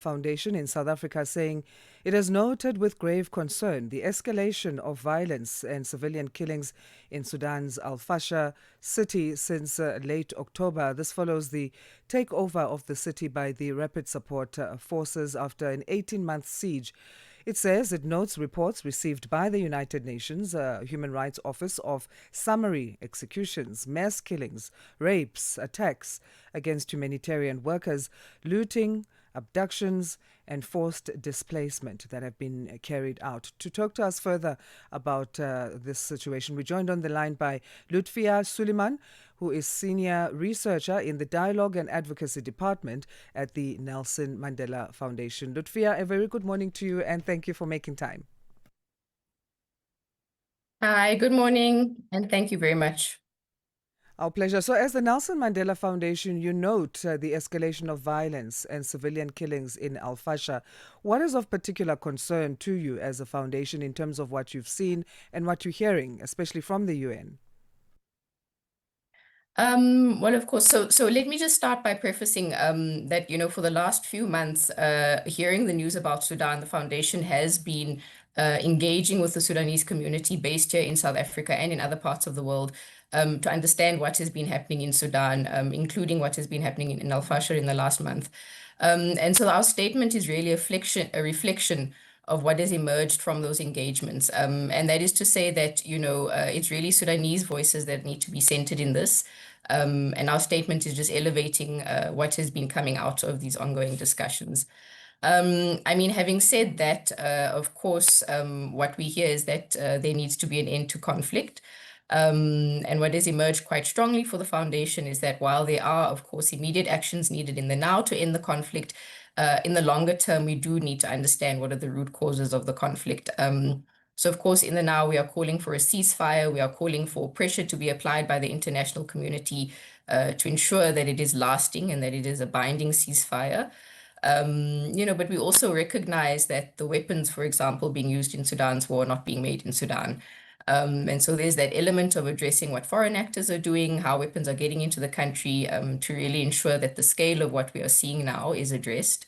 Foundation in South Africa, saying it has noted with grave concern the escalation of violence and civilian killings in Sudan's Fasher city since late October. This follows the takeover of the city by the Rapid Support Forces after an 18-month siege. It says it notes reports received by the United Nations Human Rights Office of summary executions, mass killings, rapes, attacks against humanitarian workers, looting, abductions, and forced displacement that have been carried out. To talk to us further about this situation, we're joined on the line by Lutfiyah Suliman, who is Senior Researcher in the Dialogue and Advocacy Department at the Nelson Mandela Foundation. Lutfiyah, a very good morning to you, and thank you for making time. Hi, good morning, and thank you very much. Our pleasure. So, as the Nelson Mandela Foundation, you note the escalation of violence and civilian killings in Fasher. What is of particular concern to you as a foundation in terms of what you've seen and what you're hearing, especially from the UN? Well, of course. So let me just start by prefacing that, for the last few months, hearing the news about Sudan, the foundation has been engaging with the Sudanese community based here in South Africa and in other parts of the world to understand what has been happening in Sudan, including what has been happening in Al Fasher in the last month. And so our statement is really a reflection of what has emerged from those engagements. And that is to say that, it's really Sudanese voices that need to be centered in this. And our statement is just elevating what has been coming out of these ongoing discussions. Having said that, of course, what we hear is that there needs to be an end to conflict. And what has emerged quite strongly for the foundation is that while there are, of course, immediate actions needed in the now to end the conflict, in the longer term, we do need to understand what are the root causes of the conflict. So, of course, in the now, we are calling for a ceasefire. We are calling for pressure to be applied by the international community to ensure that it is lasting and that it is a binding ceasefire. But we also recognize that the weapons, for example, being used in Sudan's war are not being made in Sudan. And so there's that element of addressing what foreign actors are doing, how weapons are getting into the country, to really ensure that the scale of what we are seeing now is addressed.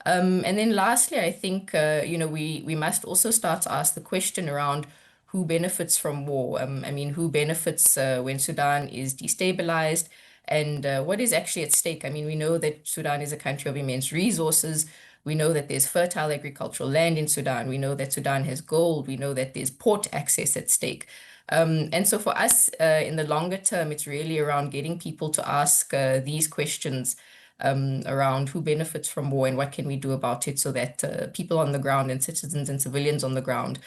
And then lastly, I think, we must also start to ask the question around who benefits from war. Who benefits when Sudan is destabilized, and what is actually at stake? We know that Sudan is a country of immense resources. We know that there's fertile agricultural land in Sudan. We know that Sudan has gold. We know that there's port access at stake. And so for us, in the longer term, it's really around getting people to ask these questions around who benefits from war and what can we do about it so that people on the ground and citizens and civilians on the ground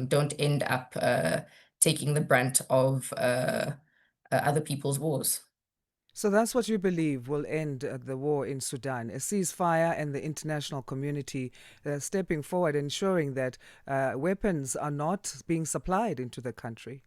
don't end up taking the brunt of other people's wars. So that's what you believe will end the war in Sudan, a ceasefire and the international community stepping forward, ensuring that weapons are not being supplied into the country.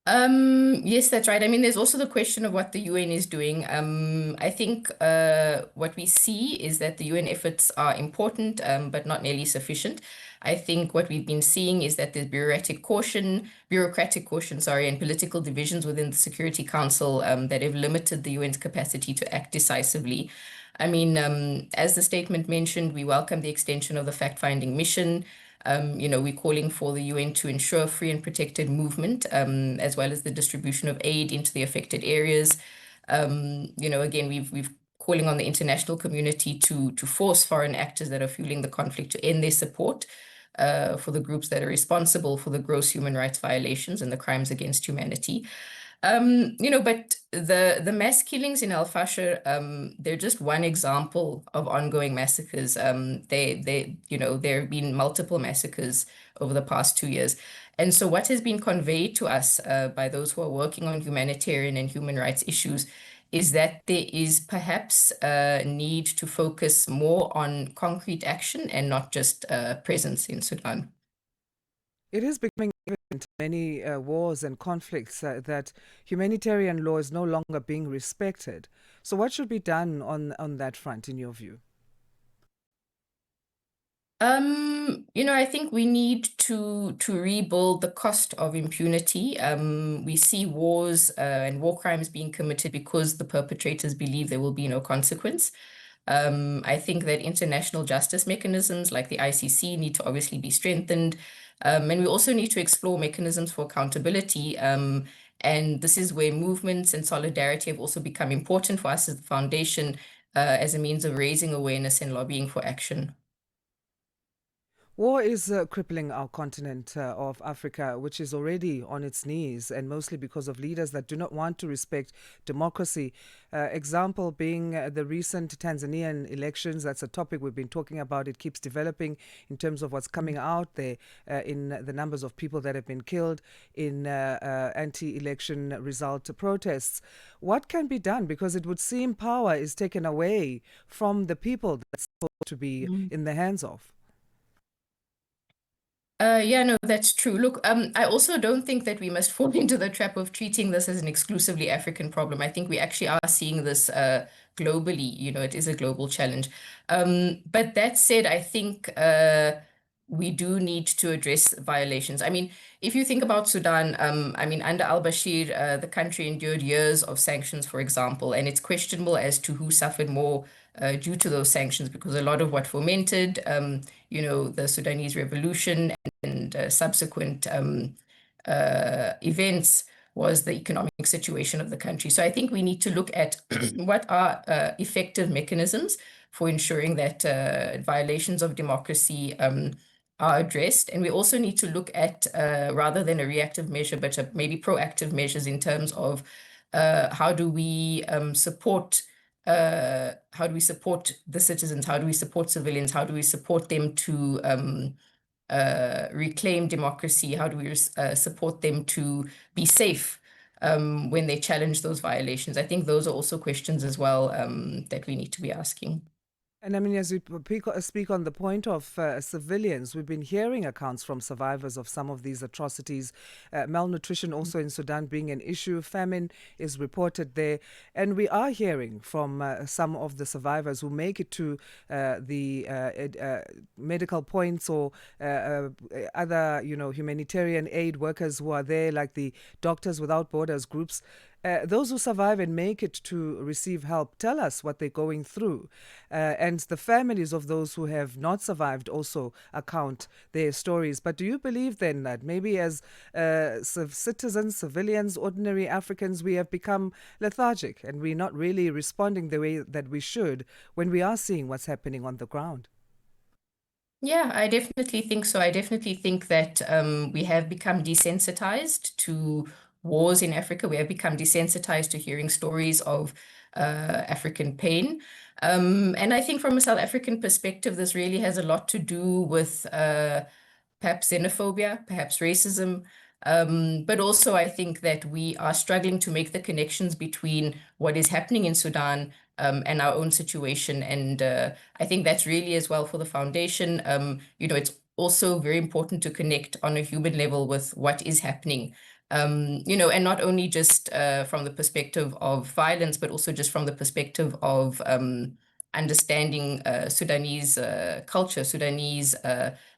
Yes, that's right. There's also the question of what the UN is doing. I think what we see is that the UN efforts are important, but not nearly sufficient. I think what we've been seeing is that there's bureaucratic caution, sorry, and political divisions within the Security Council that have limited the UN's capacity to act decisively. As the statement mentioned, we welcome the extension of the fact-finding mission. We're calling for the UN to ensure free and protected movement, as well as the distribution of aid into the affected areas. Again, we've calling on the international community to force foreign actors that are fueling the conflict to end their support for the groups that are responsible for the gross human rights violations and the crimes against humanity. But the mass killings in Al Fasher, they're just one example of ongoing massacres. There have been multiple massacres over the past 2 years. And so what has been conveyed to us by those who are working on humanitarian and human rights issues is that there is perhaps a need to focus more on concrete action and not just presence in Sudan. It is becoming evident in many wars and conflicts that humanitarian law is no longer being respected. So, what should be done on that front, in your view? I think we need to rebuild the cost of impunity. We see wars and war crimes being committed because the perpetrators believe there will be no consequence. I think that international justice mechanisms like the ICC need to obviously be strengthened. And we also need to explore mechanisms for accountability. And this is where movements and solidarity have also become important for us as the foundation, as a means of raising awareness and lobbying for action. War is crippling our continent of Africa, which is already on its knees, and mostly because of leaders that do not want to respect democracy. Example being the recent Tanzanian elections. That's a topic we've been talking about. It keeps developing in terms of what's coming out there in the numbers of people that have been killed in anti election result protests. What can be done? Because it would seem power is taken away from the people that's supposed to be in the hands of. Yeah, no, that's true. Look, I also don't think that we must fall into the trap of treating this as an exclusively African problem. I think we actually are seeing this globally. It is a global challenge. But that said, I think we do need to address violations. I mean, if you think about Sudan, I mean, under al-Bashir, the country endured years of sanctions, for example, and it's questionable as to who suffered more due to those sanctions, because a lot of what fomented, the Sudanese revolution and subsequent events was the economic situation of the country. So I think we need to look at what are effective mechanisms for ensuring that violations of democracy are addressed. And we also need to look at, rather than a reactive measure, but maybe proactive measures in terms of how do we support the citizens? How do we support civilians? How do we support them to reclaim democracy? How do we support them to be safe when they challenge those violations? I think those are also questions as well that we need to be asking. And I mean, as we speak on the point of civilians, we've been hearing accounts from survivors of some of these atrocities. Malnutrition also in Sudan being an issue. Famine is reported there. And we are hearing from some of the survivors who make it to the medical points or other, humanitarian aid workers who are there, like the Doctors Without Borders groups. Those who survive and make it to receive help tell us what they're going through. And the families of those who have not survived also account their stories. But do you believe then that maybe as citizens, civilians, ordinary Africans, we have become lethargic and we're not really responding the way that we should when we are seeing what's happening on the ground? Yeah, I definitely think so. I definitely think that we have become desensitized to wars in Africa. We have become desensitized to hearing stories of African pain. And I think from a South African perspective, this really has a lot to do with perhaps xenophobia, perhaps racism. But also, I think that we are struggling to make the connections between what is happening in Sudan and our own situation. And I think that's really as well for the foundation. It's also very important to connect on a human level with what is happening. And not only just from the perspective of violence, but also just from the perspective of understanding Sudanese culture, Sudanese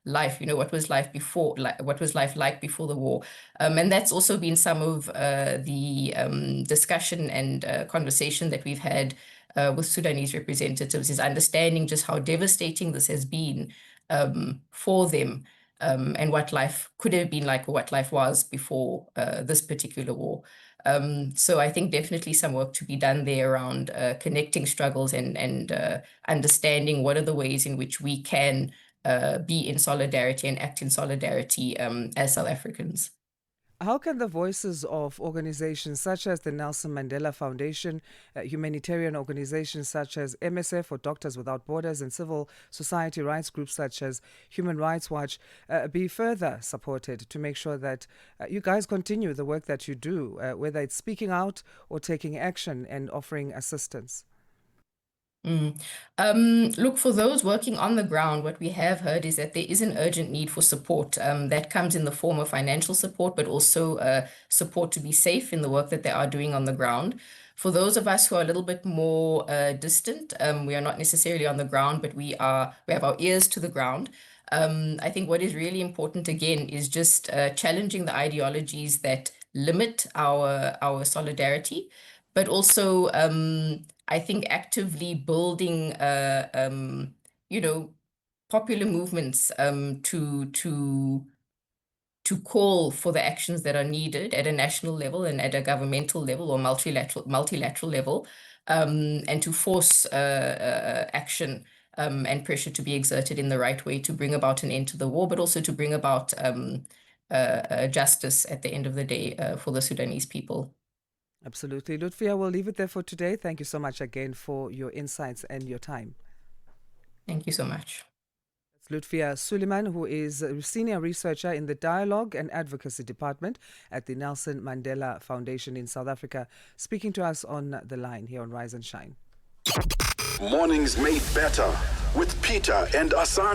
life. What was life before, like what was life like before the war? And that's also been some of the discussion and conversation that we've had with Sudanese representatives, is understanding just how devastating this has been for them, and what life could have been like, or what life was before this particular war. So I think definitely some work to be done there around connecting struggles and understanding what are the ways in which we can be in solidarity and act in solidarity as South Africans. How can the voices of organizations such as the Nelson Mandela Foundation, humanitarian organizations such as MSF or Doctors Without Borders, and civil society rights groups such as Human Rights Watch be further supported to make sure that you guys continue the work that you do, whether it's speaking out or taking action and offering assistance? Mm. Look, for those working on the ground, what we have heard is that there is an urgent need for support that comes in the form of financial support, but also support to be safe in the work that they are doing on the ground. For those of us who are a little bit more distant, we are not necessarily on the ground, but we have our ears to the ground. I think what is really important again is just challenging the ideologies that limit our solidarity, but also I think actively building, you know, popular movements to call for the actions that are needed at a national level and at a governmental level or multilateral level, and to force action and pressure to be exerted in the right way to bring about an end to the war, but also to bring about justice at the end of the day for the Sudanese people. Absolutely. Lutfiyah, we'll leave it there for today. Thank you so much again for your insights and your time. Thank you so much. Lutfiyah Suliman, who is a senior researcher in the Dialogue and Advocacy Department at the Nelson Mandela Foundation in South Africa, speaking to us on the line here on Rise and Shine. Mornings made better with Peter and Asante.